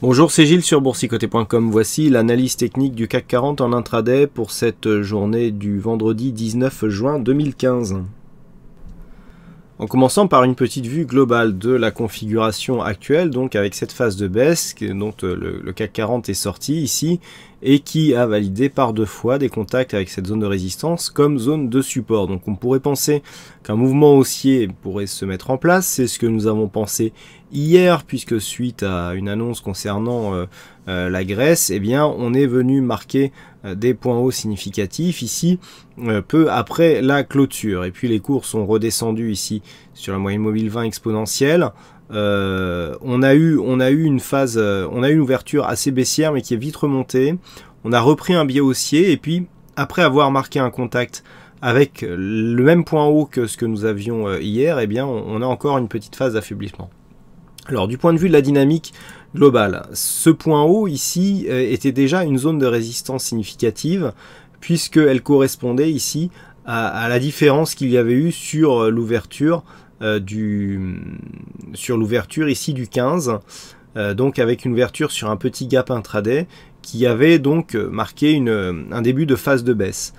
Bonjour, c'est Gilles sur boursicoté.com. Voici l'analyse technique du CAC 40 en intraday pour cette journée du vendredi 19 juin 2015. En commençant par une petite vue globale de la configuration actuelle, donc avec cette phase de baisse dont le CAC 40 est sorti ici et qui a validé par deux fois des contacts avec cette zone de résistance comme zone de support. Donc on pourrait penser qu'un mouvement haussier pourrait se mettre en place, c'est ce que nous avons pensé hier, puisque suite à une annonce concernant la Grèce, eh bien on est venu marquer des points hauts significatifs ici peu après la clôture, et puis les cours sont redescendus ici sur la moyenne mobile 20 exponentielle. On a eu une phase, on a eu une ouverture assez baissière mais qui est vite remontée. On a repris un biais haussier et puis après avoir marqué un contact avec le même point haut que ce que nous avions hier, eh bien on a encore une petite phase d'affaiblissement. Alors du point de vue de la dynamique globale, ce point haut ici était déjà une zone de résistance significative puisqu'elle correspondait ici à la différence qu'il y avait eu sur l'ouverture ici du 15, donc avec une ouverture sur un petit gap intraday qui avait donc marqué un début de phase de baisse.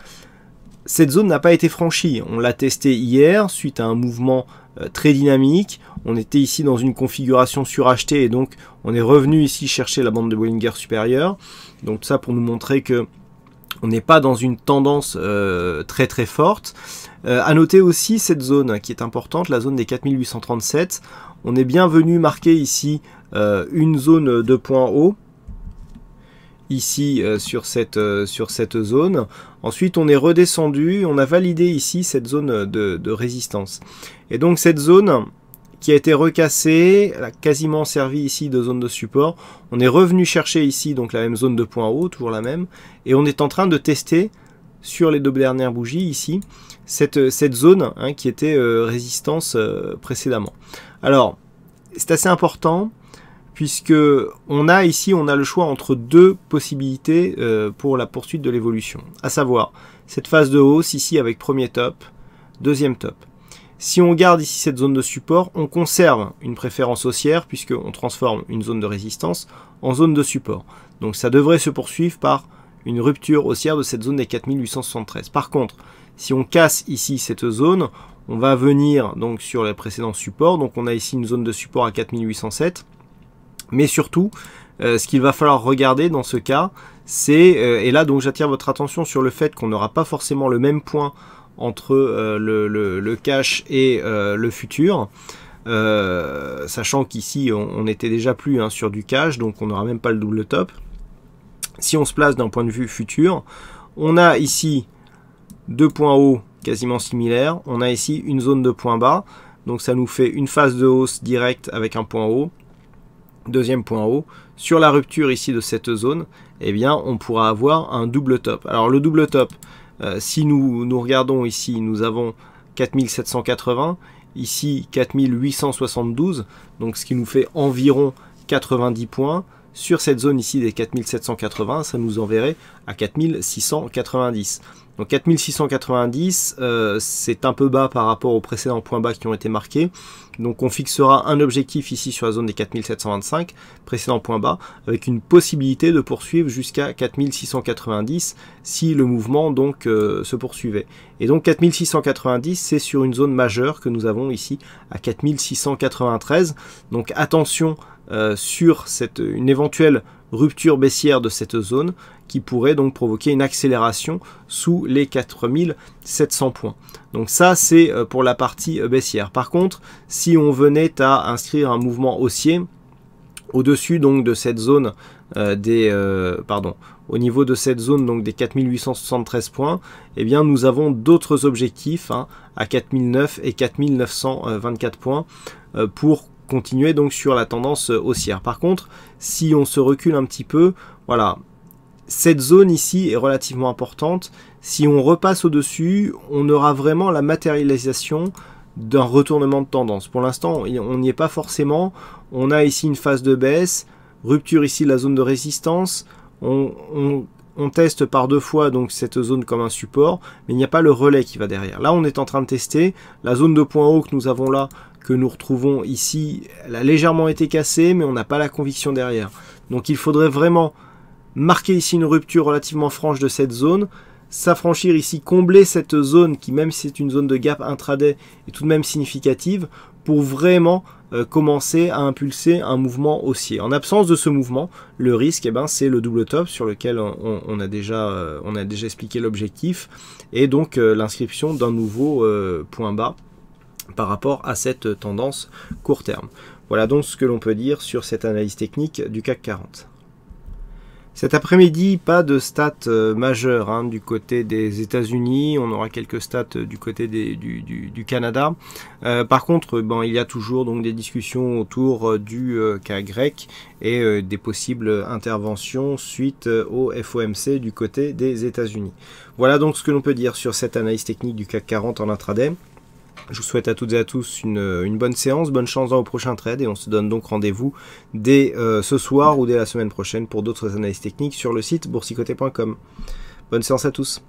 Cette zone n'a pas été franchie, on l'a testé hier suite à un mouvement très dynamique. On était ici dans une configuration surachetée et donc on est revenu ici chercher la bande de Bollinger supérieure. Donc ça pour nous montrer que on n'est pas dans une tendance très très forte. À noter aussi cette zone qui est importante, la zone des 4837. On est bien venu marquer ici une zone de point haut, ici sur cette zone. Ensuite on est redescendu, on a validé ici cette zone de résistance. Et donc cette zone qui a été recassée, elle a quasiment servi ici de zone de support. On est revenu chercher ici donc la même zone de point haut, toujours la même, et on est en train de tester sur les deux dernières bougies ici cette zone qui était résistance précédemment. Alors c'est assez important puisque on a le choix entre deux possibilités pour la poursuite de l'évolution, à savoir cette phase de hausse ici avec premier top, deuxième top. Si on garde ici cette zone de support, on conserve une préférence haussière puisqu'on transforme une zone de résistance en zone de support. Donc ça devrait se poursuivre par une rupture haussière de cette zone des 4873. Par contre, si on casse ici cette zone, on va venir donc sur les précédents supports. Donc on a ici une zone de support à 4807. Mais surtout, ce qu'il va falloir regarder dans ce cas, c'est, et là donc j'attire votre attention sur le fait qu'on n'aura pas forcément le même point entre le cash et le futur, sachant qu'ici on n'était déjà plus sur du cash, donc on n'aura même pas le double top. Si on se place d'un point de vue futur, on a ici deux points hauts quasiment similaires, on a ici une zone de point bas, donc ça nous fait une phase de hausse directe avec un point haut, deuxième point haut. Sur la rupture ici de cette zone, eh bien on pourra avoir un double top. Alors le double top, si nous regardons ici, nous avons 4780, ici 4872, donc ce qui nous fait environ 90 points. Sur cette zone ici des 4780, ça nous enverrait à 4690. Donc 4690, c'est un peu bas par rapport aux précédents points bas qui ont été marqués. Donc on fixera un objectif ici sur la zone des 4725, précédent point bas, avec une possibilité de poursuivre jusqu'à 4690 si le mouvement donc se poursuivait. Et donc 4690, c'est sur une zone majeure que nous avons ici à 4693. Donc attention sur une éventuelle rupture baissière de cette zone qui pourrait donc provoquer une accélération sous les 4700 points. Donc ça c'est pour la partie baissière. Par contre, si on venait à inscrire un mouvement haussier au-dessus donc de cette zone au niveau de cette zone donc des 4873 points, eh bien nous avons d'autres objectifs à 4009 et 4924 points pour continuer donc sur la tendance haussière. Par contre, si on se recule un petit peu, voilà, cette zone ici est relativement importante. Si on repasse au-dessus, on aura vraiment la matérialisation d'un retournement de tendance. Pour l'instant, on n'y est pas forcément. On a ici une phase de baisse, rupture ici de la zone de résistance. On teste par deux fois donc cette zone comme un support, mais il n'y a pas le relais qui va derrière. Là, on est en train de tester la zone de point haut que nous avons là, que nous retrouvons ici. Elle a légèrement été cassée, mais on n'a pas la conviction derrière. Donc il faudrait vraiment marquer ici une rupture relativement franche de cette zone, s'affranchir ici, combler cette zone qui, même si c'est une zone de gap intraday, est tout de même significative pour vraiment commencer à impulser un mouvement haussier. En absence de ce mouvement, le risque, c'est le double top sur lequel on a déjà expliqué l'objectif, et donc l'inscription d'un nouveau point bas par rapport à cette tendance court terme. Voilà donc ce que l'on peut dire sur cette analyse technique du CAC 40. Cet après-midi, pas de stats majeures du côté des États-Unis. On aura quelques stats du côté du Canada. Par contre, il y a toujours donc des discussions autour du cas grec et des possibles interventions suite au FOMC du côté des États-Unis. Voilà donc ce que l'on peut dire sur cette analyse technique du CAC 40 en intraday. Je vous souhaite à toutes et à tous une bonne séance, bonne chance dans vos prochains trades et on se donne donc rendez-vous dès ce soir ou dès la semaine prochaine pour d'autres analyses techniques sur le site boursicoté.com. Bonne séance à tous.